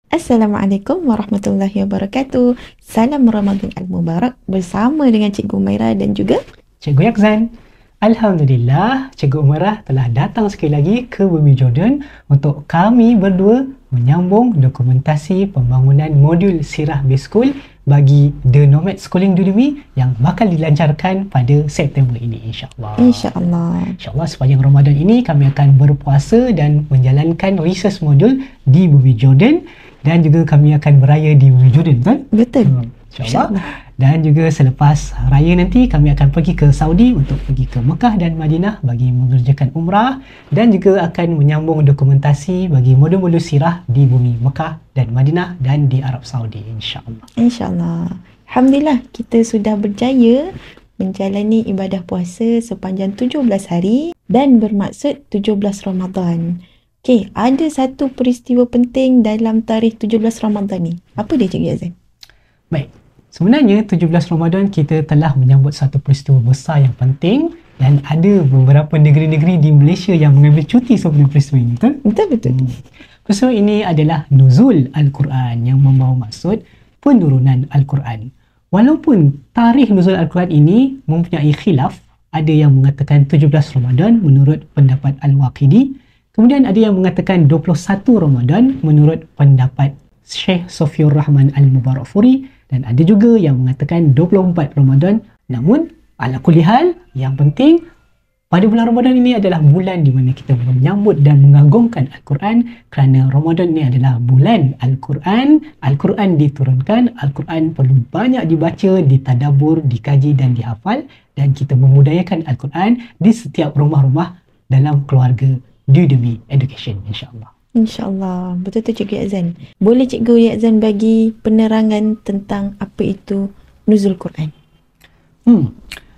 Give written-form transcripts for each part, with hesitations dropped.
Assalamualaikum warahmatullahi wabarakatuh. Salam Ramadan Al-Mubarak bersama dengan Cikgu Umairah dan juga Cikgu Yakzan. Alhamdulillah, Cikgu Umairah telah datang sekali lagi ke Bumi Jordan untuk kami berdua menyambung dokumentasi pembangunan modul Sirah Base School bagi The Nomad Schooling Udemy yang bakal dilancarkan pada September ini, insyaAllah. InsyaAllah. InsyaAllah sepanjang Ramadan ini kami akan berpuasa dan menjalankan research modul di Bumi Jordan dan juga kami akan beraya di Bumi Jordan, betul? Betul. InsyaAllah. Dan juga selepas raya nanti kami akan pergi ke Saudi untuk pergi ke Mekah dan Madinah bagi mengerjakan umrah dan juga akan menyambung dokumentasi bagi modul-modul sirah di bumi Mekah dan Madinah dan di Arab Saudi, insyaAllah. InsyaAllah. Alhamdulillah kita sudah berjaya menjalani ibadah puasa sepanjang 17 hari dan bermaksud 17 Ramadan. Okey, ada satu peristiwa penting dalam tarikh 17 Ramadan ni. Apa dia, Cikgu Yazan? Baik. Sebenarnya 17 Ramadan kita telah menyambut satu peristiwa besar yang penting dan ada beberapa negeri-negeri di Malaysia yang mengambil cuti sebelum peristiwa ini, betul? Betul. Peristiwa ini adalah Nuzul Al-Quran yang membawa maksud penurunan Al-Quran. Walaupun tarikh Nuzul Al-Quran ini mempunyai khilaf, ada yang mengatakan 17 Ramadan menurut pendapat Al-Waqidi, kemudian ada yang mengatakan 21 Ramadan menurut pendapat Syekh Sofiur Rahman Al-Mubarakfuri, dan ada juga yang mengatakan 24 Ramadan. Namun, ala kulli hal, yang penting pada bulan Ramadan ini adalah bulan di mana kita menyambut dan mengagungkan Al-Quran kerana Ramadan ini adalah bulan Al-Quran. Al-Quran diturunkan, Al-Quran perlu banyak dibaca, ditadabbur, dikaji dan dihafal, dan kita memudayakan Al-Quran di setiap rumah-rumah dalam keluarga Udemy Education, insyaAllah. InsyaAllah. Betul tu Cikgu Yazan. Boleh Cikgu Yazan bagi penerangan tentang apa itu Nuzul Quran?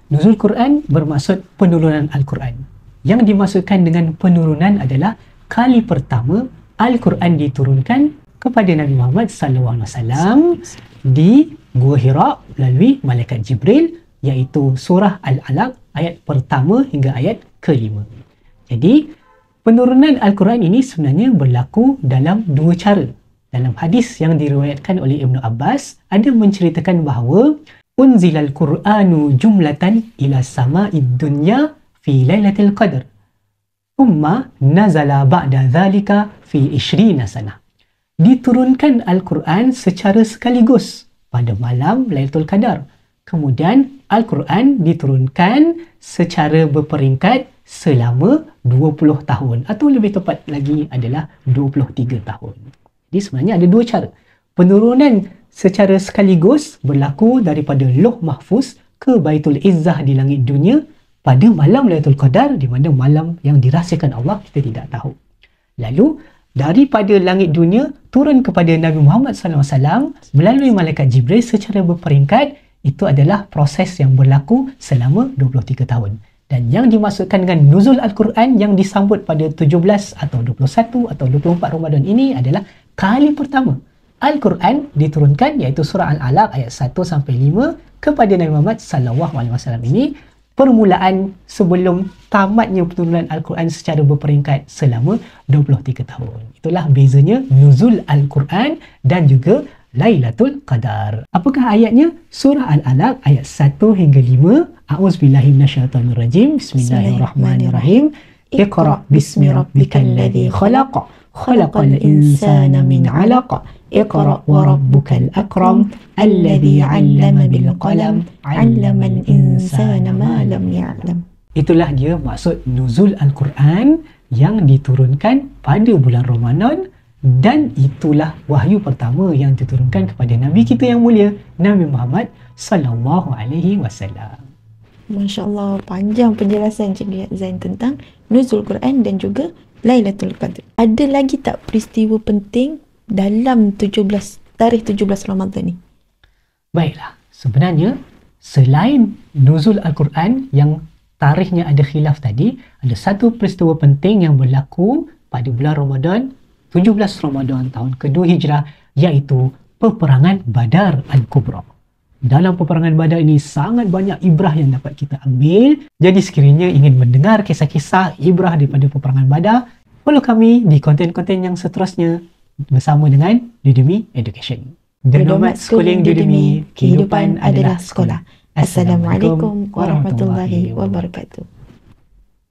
Nuzul Quran bermaksud penurunan Al-Quran. Yang dimaksudkan dengan penurunan adalah kali pertama Al-Quran diturunkan kepada Nabi Muhammad SAW di Gua Hira melalui Malaikat Jibril, iaitu surah Al-Alaq ayat pertama hingga ayat kelima. Jadi, penurunan Al-Quran ini sebenarnya berlaku dalam dua cara. Dalam hadis yang diriwayatkan oleh Ibnu Abbas, ada menceritakan bahawa unzilal Qur'anu jumlatan ila sama'id dunya fi lailatul qadr. Thumma nazala ba'da dhalika fi 20 sanah. Diturunkan Al-Quran secara sekaligus pada malam Lailatul Qadar. Kemudian Al-Quran diturunkan secara berperingkat selama 20 tahun atau lebih tepat lagi adalah 23 tahun. Jadi sebenarnya ada dua cara. Penurunan secara sekaligus berlaku daripada Lauh Mahfuz ke Baitul Izzah di langit dunia pada malam Lailatul Qadar, di mana malam yang dirahsiakan Allah kita tidak tahu. Lalu daripada langit dunia turun kepada Nabi Muhammad SAW melalui Malaikat Jibril secara berperingkat. Itu adalah proses yang berlaku selama 23 tahun. Dan yang dimaksudkan dengan Nuzul Al-Quran yang disambut pada 17 atau 21 atau 24 Ramadan ini adalah kali pertama Al-Quran diturunkan, iaitu surah Al-Alaq ayat 1-5 kepada Nabi Muhammad SAW ini, permulaan sebelum tamatnya penurunan Al-Quran secara berperingkat selama 23 tahun. Itulah bezanya Nuzul Al-Quran dan juga Lailatul Qadar. Apakah ayatnya? Surah Al-Alaq ayat 1 hingga 5. A'udzubillahi minasyaitonirrajim. Bismillahirrahmanirrahim. Iqra' bismi rabbikal ladzi khalaq. Khalaqal insana min 'alaq. Iqra' wa rabbukal akram. Alladzi 'allama bil qalam. 'allamal insana ma lam ya'lam. Itulah dia maksud Nuzul Al-Quran yang diturunkan pada bulan Ramadan. Dan itulah wahyu pertama yang diturunkan kepada Nabi kita yang mulia, Nabi Muhammad SAW. Masya Allah, panjang penjelasan Cikgu Yazan tentang Nuzul Quran dan juga Lailatul Qadr. Ada lagi tak peristiwa penting dalam tarikh 17 Ramadan ni? Baiklah, sebenarnya selain Nuzul Al-Quran yang tarikhnya ada khilaf tadi, ada satu peristiwa penting yang berlaku pada bulan Ramadan 17 Ramadan tahun kedua Hijrah, iaitu Peperangan Badar Al-Kubra. Dalam Peperangan Badar ini sangat banyak ibrah yang dapat kita ambil. Jadi sekiranya ingin mendengar kisah-kisah ibrah daripada Peperangan Badar, follow kami di konten-konten yang seterusnya bersama dengan Udemy Education. Berdomat Schooling Udemy, kehidupan adalah sekolah. Assalamualaikum warahmatullahi wabarakatuh.